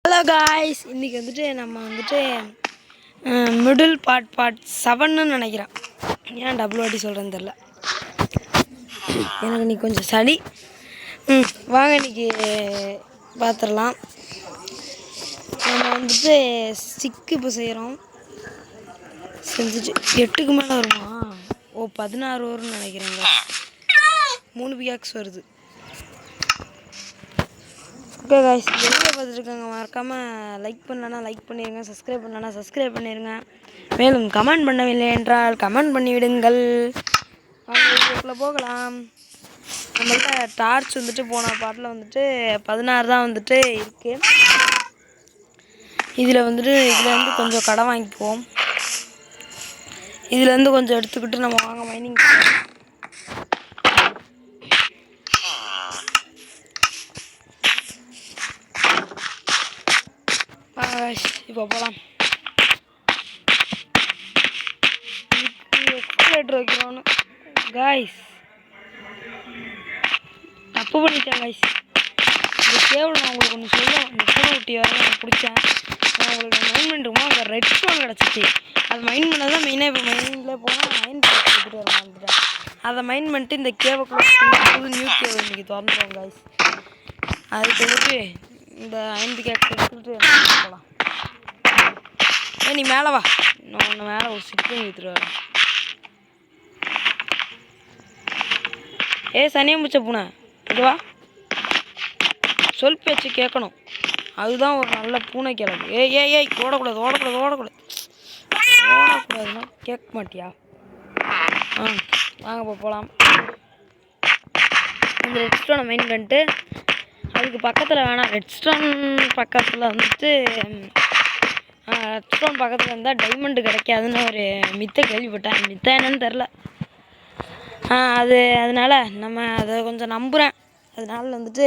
Hello guys, இன்றைக்கி வந்துட்டு நம்ம வந்துட்டு மிடில் பார்ட் 7ன்னு நினைக்கிறேன். ஏன் டபுள் வாட்டி சொல்கிறேன்னு தெரில, எனக்கு இன்றைக்கி கொஞ்சம் சளி. வாங்க இன்றைக்கி பார்த்துடலாம். நம்ம வந்துட்டு ஸ்டிக்கு இப்போ செய்கிறோம். செஞ்சுட்டு 8க்கு மேலே வருமா? 16 வரும்னு நினைக்கிறேங்க. 3 பிகாக்ஸ் வருது. ஓகே காய்ஸ், வீடியோ பார்த்துருக்காங்க, மறக்காமல் லைக் பண்ணலன்னா லைக் பண்ணிடுங்க, சப்ஸ்கிரைப் பண்ணலன்னா சப்ஸ்கிரைப் பண்ணிடுங்க. மேலும் கமெண்ட் பண்ணவில்லை என்றால் கமெண்ட் பண்ணிவிடுங்கள். வீடியோக்குள்ளே போகலாம். நம்மள்ட்ட டார்ச் வந்துட்டு போன பாட்டில் வந்துட்டு 16 தான் வந்துட்டு இருக்குது. இதில் வந்து கொஞ்சம் கடன் வாங்கிக்குவோம். இதுலேருந்து கொஞ்சம் எடுத்துக்கிட்டு நம்ம வாங்க மைனிங் இப்போ போகலாம். எக்ஸ்கலேட்டர் வைக்கிறோன்னு காய்ஸ் தப்பு பண்ணிட்டேன் காய்ஸ். இந்த கேபிள் நான் உங்களுக்கு ஒன்று சொல்லுவேன். இந்த பூனை ஊட்டி வர நான் பிடிச்சேன். நான் உங்களுக்கு மைண்ட் பண்ணிட்டுமா அந்த ரெட் ஸ்டோன் கிடச்சிச்சு. அது மைண்ட் பண்ணது தான் மெயினாக. இப்போ மைண்டில் போனால் மைண்ட் எடுத்துகிட்டு வர வந்துட்டேன். அதை மைண்ட் பண்ணிட்டு இந்த கேபிள் நியூ கேபிள் இன்றைக்கி திறந்துடுவோம் காய்ஸ். அதுக்கு வந்துட்டு இந்த 5 கேக் எடுத்துகிட்டு போகலாம். நீ மேலே வா, நான் ஒன்று மேலே ஒரு சிட்டு எடுத்துட்டு வரேன். சனியம் பிடிச்ச பூனை இதுவா, சொல் பேச்சு கேட்கணும். அதுதான் ஒரு நல்ல பூனை கிழங்கு. ஏய் ஓடக்கூடாதுன்னா கேட்க மாட்டியா? வாங்க போகலாம். இந்த ரெட் ஸ்டோனை மெயின் பண்ணிட்டு அதுக்கு பக்கத்தில் வேணாம். ரெட் ஸ்டோன் பக்கத்தில் வந்துட்டு ரெட் ஸ்டோன் பக்கத்தில் இருந்தால் டைமண்டு கிடைக்காதுன்னு ஒரு மித்தை கேள்விப்பட்டேன். மித்தை என்னன்னு தெரில. அதனால் நம்ம அதை கொஞ்சம் நம்புகிறேன். அதனால் வந்துட்டு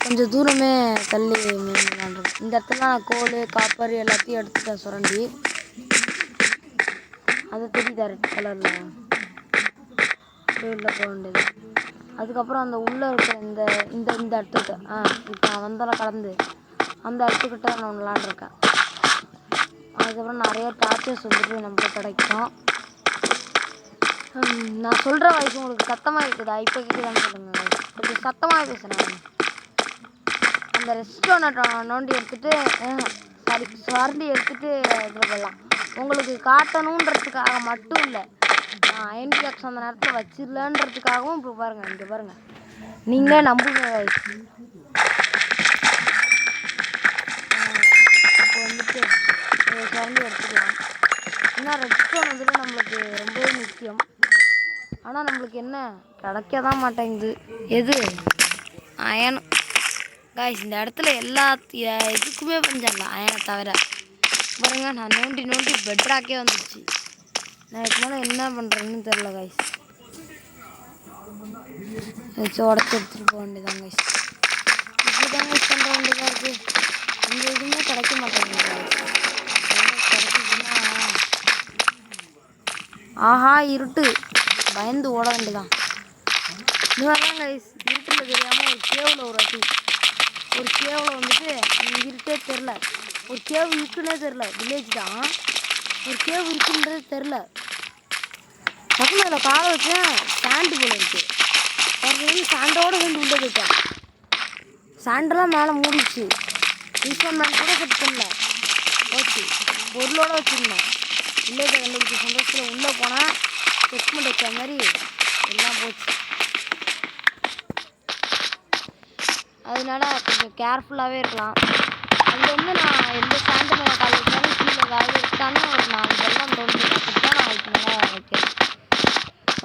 கொஞ்சம் தூரமே தள்ளி மீன் விளாண்டுருக்கேன். இந்த இடத்துல நான் கோல் காப்பர் எல்லாத்தையும் எடுத்துட்டேன் சுரண்டி. அதை தெரியுதா ரெட் கலரில் உள்ளே போக வேண்டியது. அதுக்கப்புறம் அந்த உள்ளே இருக்கிற இந்த இந்த இந்த இடத்துக்கிட்ட இப்போ நான் வந்தாலும் கடந்து அந்த இடத்துக்கிட்ட நான் விளாண்டுருக்கேன். அதுக்கப்புறம் நிறைய டார்ச்சர்ஸ் வந்துட்டு நமக்கு கிடைக்கும். நான் சொல்கிற வயசு உங்களுக்கு சத்தமாக இருக்குதா? இப்போ கேட்குதான்னு சொல்லுங்கள். கொஞ்சம் சத்தமாக பேசுகிறேன். அந்த ரெஸ்டோனை நோண்டி எடுத்துகிட்டு சுரண்டி எடுத்துகிட்டு இதில் போடலாம். உங்களுக்கு காட்டணுன்றதுக்காக மட்டும் இல்லை, நான் அயன் பிளாக்ஸ் அந்த நேரத்தில் வச்சிடலன்றதுக்காகவும் இப்போ பாருங்கள், இங்கே பாருங்கள், நீங்களே நம்புங்க வயசு. இப்போ வந்துட்டு சுரண்டி எடுத்துக்கலாம். ஏன்னா ரெஸ்டோன் வந்துட்டு நம்மளுக்கு ரொம்பவே முக்கியம். ஆனால் நம்மளுக்கு என்ன கிடைக்க தான் மாட்டேங்குது. எது அயன் காய்ஸ். இந்த இடத்துல எல்லா இதுக்குமே பஞ்சம் இல்லை, அயனை தவிர. பாருங்க, நான் நோண்டி பெட்ராக்கே வந்துடுச்சு. நான் இதுக்கு மேலே என்ன பண்ணுறேன்னு தெரில காய்ஸ். வச்சு உடச்சி எடுத்துகிட்டு போக வேண்டியதான் காய்ஸ். இப்படி தான் காய்ஸ் பண்ணுற வேண்டியதாக இருக்குது. இந்த எதுவுமே கிடைக்க மாட்டேங்குது காய்ஸ். கிடைச்சிச்சுன்னா ஆஹா இருட்டு, பயந்து ஓட வேண்டியதான். இது மாதிரிதான் கைஸ், இருட்டில் தெரியாமல் ஒரு கேவில் ஒரு கேவில் வந்துட்டு இருட்டே தெரில. ஒரு கேவ் இருக்குன்னே தெரில. வில்லேஜ் தான், ஒரு கேவ் இருக்குன்றது தெரில. பக்கத்தில் அதில் காலை வச்சேன், சாண்டு போல இருக்குது. சாண்டோடு சேர்ந்து உள்ளே போயிட்டேன். சாண்டெல்லாம் மேலே மூடிச்சு. இன்ஸ்டால்மெண்ட் கூட செட் பண்ணல, போச்சு. பொருளோடு வச்சுருந்தேன். வில்லேஜை கண்டுபிடிச்ச சந்தோஷத்தில் உள்ளே போனால் செக் பண்ணி வச்ச மாதிரி எல்லாம் போச்சு. அதனால கொஞ்சம் கேர்ஃபுல்லாகவே இருக்கலாம். அது வந்து நான் எந்த சாண்டு மேலே கால் வச்சாலும் கீழே ஏதாவது இருக்கான்னு ஒரு 4 வெள்ளம் தோண்டி பார்த்துட்டு தான் நான் அதுக்கு மேலே வைக்கிறேன்.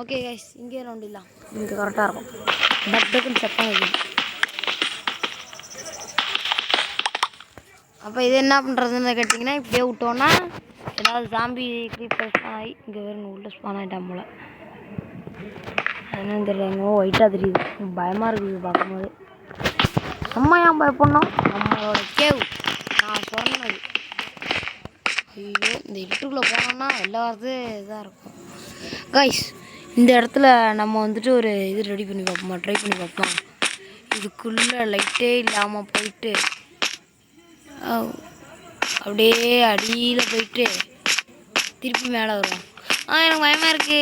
ஓகே கைஸ், இங்கே நோண்டிடலாம். இங்கே கரெக்டாக இருக்கும். டக்குன்னு சத்தம் வைக்கணும். அப்போ இது என்ன பண்ணுறதுன்னு கேட்டிங்கன்னா, இப்படியே விட்டோன்னா ஏதாவது ஜாம்பி க்ரீப்பர் ஸ்பான் ஆகி இங்கே வேறு உள்ள ஸ்பான் ஆகிட்டான் போல். என்னன்னு தெரியல, ஒயிட்டாக தெரியுது. பயமாக இருக்குது பார்க்கும்போது. நம்ம ஏன் பயப்படணும்? நம்மளோட கேவ் நான் சொன்னது. ஐயோ, இந்த இருட்டுக்குள்ளே போனோம்னா எல்லாவது இதாக இருக்கும் கைஸ். இந்த இடத்துல நம்ம வந்துட்டு ஒரு இது ரெடி பண்ணி பார்ப்போமா, ட்ரை பண்ணி பார்ப்போம். இதுக்குள்ளே லைட்டே இல்லாமல் போயிட்டு அப்படியே அடியில் போயிட்டு திருப்பி மேலே வருவோம். எனக்கு பயமாக இருக்குது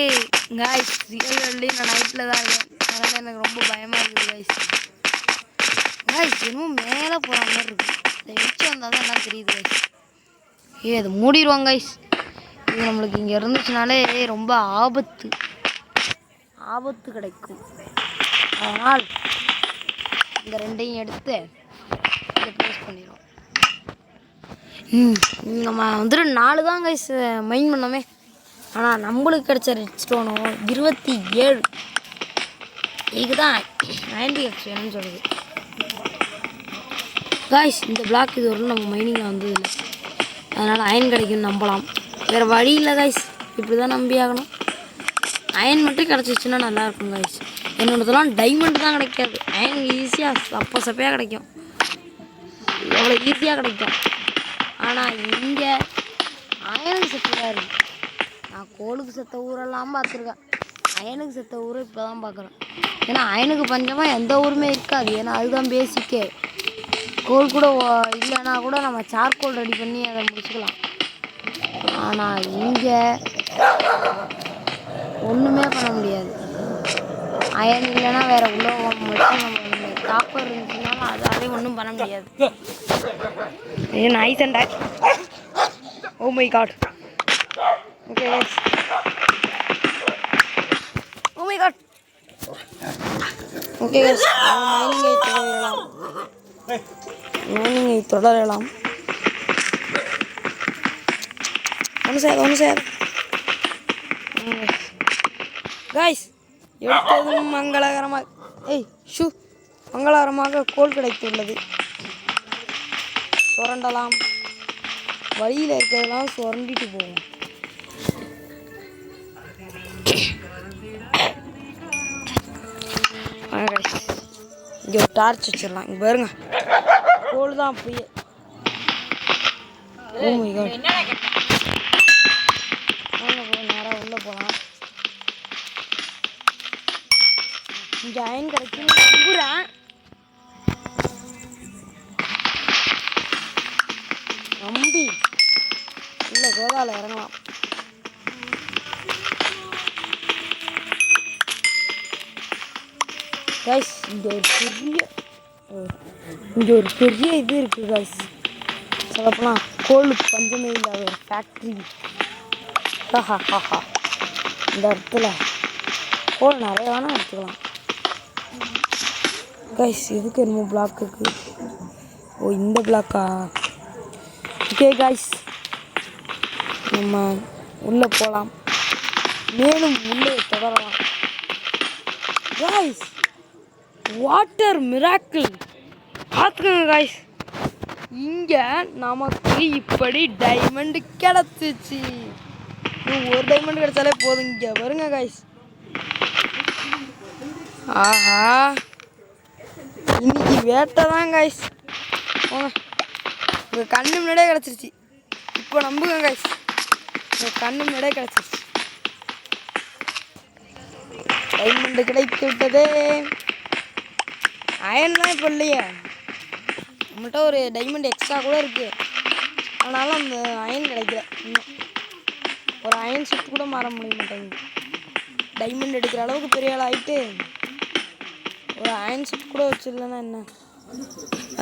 காய்ஸ். ரியல்லையும் நான் நைட்டில் தான் இருக்கேன், அதனால் எனக்கு ரொம்ப பயமாக இருக்குது காய்ஸ். காய்ஸ் இன்னும் மேலே போகிற மாதிரி இருக்குது. இந்த வெளிச்சம் வந்தால் தான் எல்லாம் தெரியுது காய்ஸ். அது மூடிடுவாங்க காய்ஸ். இது நம்மளுக்கு இங்கே இருந்துச்சுனாலே ரொம்ப ஆபத்து கிடைக்கும். அதனால் இந்த ரெண்டையும் எடுத்து இதை ப்ளேஸ் பண்ணிடுவோம். நம்ம வந்துட்டு 4 தான் கைஸ் மைண்ட் பண்ணோமே. ஆனால் நம்மளுக்கு கிடைச்ச ரெட் ஸ்டோனும் 27. இதுக்கு தான் 90 வேணும்னு சொல்லுது காய்ஸ். இந்த பிளாக் இது வரலும் நம்ம மைனிங்கில் வந்ததில்லை, அதனால் அயன் கிடைக்கும்னு நம்பலாம். வேறு வழி இல்லை காய்ஸ், இப்படி தான் நம்பி ஆகணும். அயன் மட்டும் கிடச்சிச்சுன்னா நல்லாயிருக்கும் காய்ஸ். என்னோடதெல்லாம் டைமண்ட் தான் கிடைக்காது, அயன் ஈஸியாக சப்பையாக கிடைக்கும், எவ்வளோ ஈஸியாக கிடைக்கும். ஆனால் இங்கே அயனுக்கு செத்ததாக இருக்குது. நான் கோளுக்கு செத்த ஊரெல்லாம் பார்த்துருக்கேன், அயனுக்கு செத்த ஊரை இப்போ தான் பார்க்குறேன். ஏன்னா அயனுக்கு பஞ்சமாக எந்த ஊருமே இருக்காது, ஏன்னா அதுதான் பேசிக்கே. கோல் கூட இல்லைன்னா கூட நம்ம சார்கோல் ரெடி பண்ணி அதை முடிச்சுக்கலாம். ஆனால் இங்கே ஒன்றுமே பண்ண முடியாது. அயன் இல்லைன்னா வேறு உலோகம் மட்டும் நம்ம காப்பர் இருந்துச்சுனாலும் அதாலே ஒன்றும் பண்ண முடியாது. இது nice and oh my god. Okay oh my god. Okay மைனிங்கை தொடரலாம். ஒன்று சார் காய்ஸ். எடுத்ததும் மங்களகரமாக கோல் கிடைத்துள்ளது. சுரண்டலாம், வழியில் இருக்கிறதெல்லாம் சுரண்டிட்டு போவோம். இங்கே ஒரு டார்ச் வச்சிடலாம். இங்கே பாருங்க, கோல் தான் அப்படியே. Oh my god. நேராக உள்ளே போகலாம். இங்கே அயன் கிடைக்கும் நம்புகிறேன். நம்பி இல்லை கோதாவில் இறங்கலாம். கைஸ் இங்கே ஒரு பெரிய இது இருக்குது கைஸ். சொல்லப்போனால் கோளுக்கு பஞ்சமே இல்லை, ஒரு ஃபேக்ட்ரி. இந்த இடத்துல கோல் நிறைய வேணால் எடுத்துக்கலாம் கைஸ். இதுக்கு என்னமோ பிளாக் இருக்குது. ஓ இந்த பிளாக்கா. ஓகே கைஸ், நம்ம உள்ளே போகலாம், மேலும் உள்ளே தொடரலாம் கைஸ். வாட்டர் மிராக்கிள் பார்த்துக்கோங்க கைஸ். இங்கே நமக்கு இப்படி டைமண்ட் கிடச்சிச்சு. ஒரு டைமண்ட் கிடச்சாலே போதும். இங்கே வருங்க கைஸ். ஆஹா, இன்னைக்கு வேட்டை தான் கைஸ். உங்கள் கண்ணு முன்னாடியே கிடச்சிருச்சு. இப்போ நம்புங்க கைஸ், உங்கள் கண்ணு முன்னாடியே கிடச்சிருச்சு. டைமண்ட் கிடைத்து விட்டதே. அயன்லாம் இப்போ இல்லையே, நம்மள்கிட்ட ஒரு டைமண்ட் எக்ஸ்ட்ரா கூட இருக்குது, ஆனாலும் அந்த அயன் கிடைக்கல. இன்னும் ஒரு அயன் செட் கூட மாற முடிய மாட்டேங்குது. டைமண்ட் எடுக்கிற அளவுக்கு பெரிய ஆள் ஆகிட்டு ஒரு அயன் செட் கூட வச்சிடலன்னா என்ன,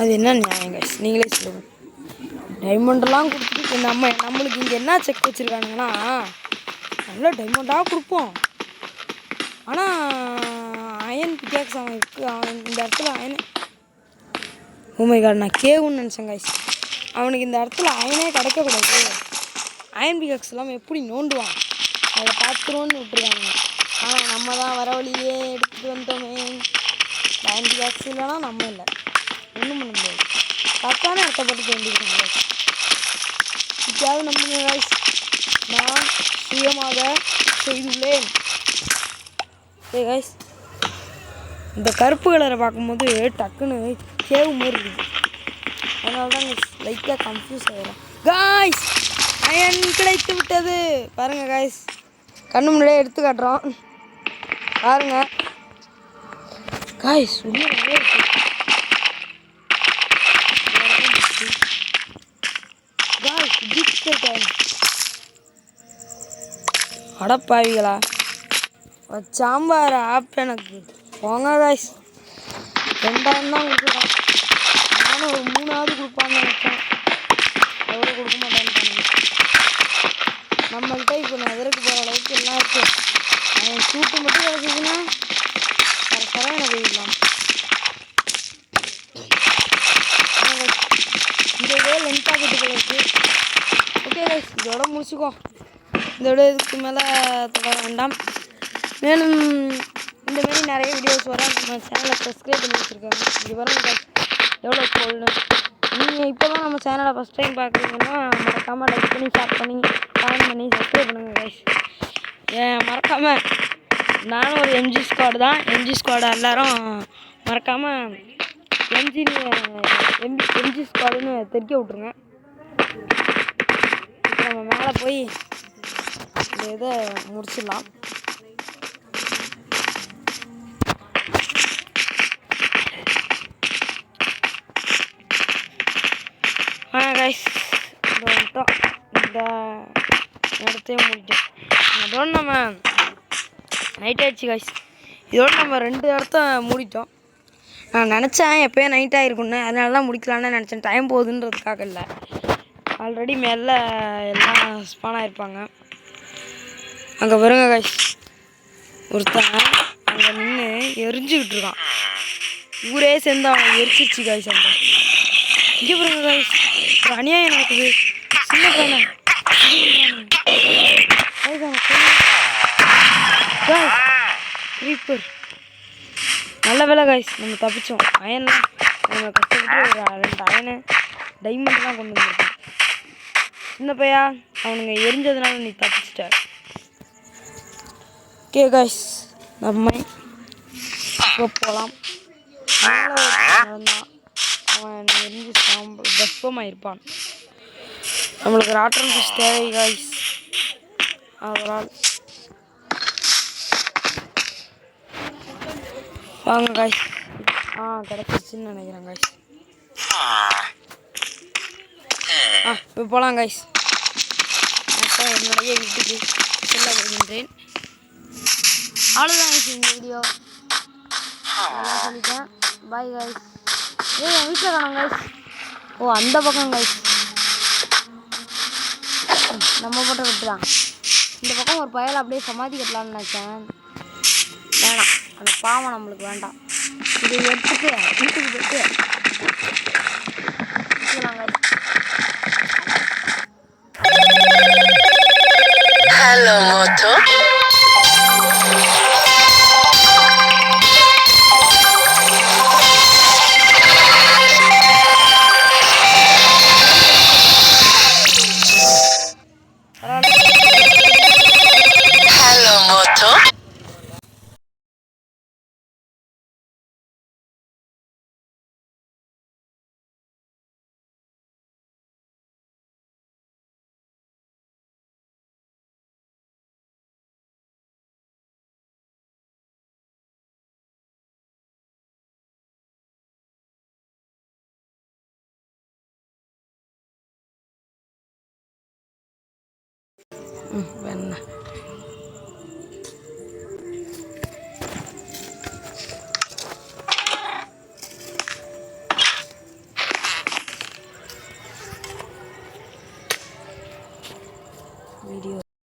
அது என்ன நியாயம் கைஸ், நீங்களே சொல்லுங்கள். டைமண்டெல்லாம் கொடுத்துட்டு நம்மளுக்கு இங்கே என்ன செக் வச்சுருக்கானுங்கன்னா, நல்லா டைமண்டாக கொடுப்போம், ஆனால் அயன் பிக்காக்ஸ் அவன் இருக்குது. அவன் இந்த இடத்துல அயன், ஓ மை காட், நான் கேவுன்னு நினச்சேன் கைஸ். அவனுக்கு இந்த இடத்துல அயனே கிடைக்கக்கூடாது. அயன் பிக்காக்ஸ் இல்லாமல் எப்படி நோண்டுவான், அதை பார்த்துருவோன்னு விட்டுருக்காங்க. ஆனால் நம்ம தான் வர வழியே எடுத்துகிட்டு வந்தோமே. அயன் பிக்காக்ஸ் இல்லைன்னா நம்ம இல்லை, ஒன்றும் பண்ண முடியாது. தப்பான இடத்தப்பட்டு தோண்டிருக்காங்க. இப்பயாவது நம்புங்க கைஸ், நான் சுயமாக செய்துள்ளேன். ஓகே கைஸ், இந்த கருப்பு கலரை பார்க்கும்போது டக்குன்னு கேவு மாதிரி இருக்குது, அதனால தான் லைட்டாக கன்ஃபியூஸ் ஆகிடும் காய்ஸ். அயன் கிடைத்து விட்டது பாருங்கள் காய்ஸ், கண்ணு முன்னாடியே எடுத்து காட்டுறோம் பாருங்கள் காய்ஸ். உள்ள நிறைய இருக்குது. ஆயிடுச்சு காய்ஸ். பிக் ஸ்டேக் ஆயிடுச்சு. அடப்பாவிகளா, சாம்பார் ஆப் எனக்கு போங்க காய்ஸ். 2000 தான் கொடுத்துருக்கான். நானும் ஒரு 3ஆவது கொடுப்பான்னு நினச்சேன். அதோட கொடுக்க மாட்டேன்னு நம்மள்கிட்ட இப்போ நகருக்கு போகிற அளவுக்கு எல்லாம் இருக்குது. அவன் சூட்டு மட்டும் கிடச்சிதுன்னா கரெக்டாக போயிடலாம். இந்த இதே லென்த்தாக போட்டு இருக்குது. ஓகே கைஸ், இதோட முடிச்சுக்கோ. இதோட இதுக்கு மேலே தொடர வேண்டாம். மேலும் இந்தமாரி நிறைய வீடியோஸ் வர நம்ம சேனலை சப்ஸ்கிரைப் பண்ணி வச்சுருக்காங்க. இது வரும் கைஸ் எவ்வளோ சொல்லணும். நீங்கள் இப்போ தான் நம்ம சேனலை ஃபஸ்ட் டைம் பார்க்குறீங்கன்னா மறக்காமல் லைக் பண்ணி ஷேர் பண்ணி கமெண்ட் பண்ணி சப்ஸ்கிரைப் பண்ணுங்கள் கைஸ். மறக்காமல் நானும் ஒரு எம்ஜி ஸ்குவாடு தான். எம்ஜி ஸ்குவாடு எல்லோரும் மறக்காமல் எம்ஜி ஸ்குவாடுன்னு தெரிக்க விட்ருங்க. இப்போ நம்ம மேலே போய் இந்த இதை முடிச்சிடலாம். கைஸ் இந்த இடத்தையும் முடிச்சோம். அதோட நம்ம நைட் ஆகிடுச்சு கைஸ். இதோடு நம்ம 2 இடத்த மூடிட்டோம். நான் நினச்சேன் எப்போயே நைட் ஆகிருக்குன்னு, அதனால தான் முடிக்கலான்னு நினச்சேன். டைம் போகுதுன்றதுக்காக இல்லை. ஆல்ரெடி மேலே எல்லாம் ஸ்பான் ஆகிருப்பாங்க. அங்கே வருங்க கைஸ், ஒருத்தன் அங்கே நின்று எரிஞ்சுக்கிட்டு இருக்கான். ஊரே சேர்ந்து அவன் எரிச்சிருச்சு கைஸ். அங்கே இங்கே பாருங்க கைஸ், ஒரு அநியாயம் நடக்குது. சின்ன பையனை க்ரீப்பர். நல்ல வேலை கைஸ், நம்ம தப்பிச்சோம். அயன்லாம் நம்ம கஷ்டப்பட்டு ஒரு 2 அயனு டைமண்ட்லாம் கொண்டு வந்துருக்கோம். சின்ன பையா, அவனுங்க எரிஞ்சதுனால நீ தப்பிச்சிட்ட. ஓகே கைஸ், நம்ம இப்போ போகலாம். நடந்தான் அவன் எரிஞ்சு பஸ்பமாக இருப்பான். நம்மளுக்கு ராட்டன் ஃபிஷ் தேவை கைஸ். அதனால் வாங்க கைஸ். கிடச்சிருச்சுன்னு நினைக்கிறேன் கைஸ். இப்போ போகலாம் கைஸ். என்னுடைய வீட்டுக்கு செல்ல வருகின்றேன். அவ்வளோதான் கைஸ் இந்த வீடியோ. நல்லா சொல்லிட்டேன். Bye guys. என் வீட்டில் காணோம் கைஸ். ஓ, அந்த பக்கம் கைஸ். நம்ம போட்ட விட்டுதான். இந்த பக்கம் ஒரு பயலை அப்படியே சமாதி கட்டலான்னு நினச்சேன். வேணாம், அந்த பாவம் நம்மளுக்கு வேண்டாம். இதை எடுத்துட்டு வீட்டுக்கு போய்ட்டு guys. Hello Moto. Hello Moto. வேணா வீடியோ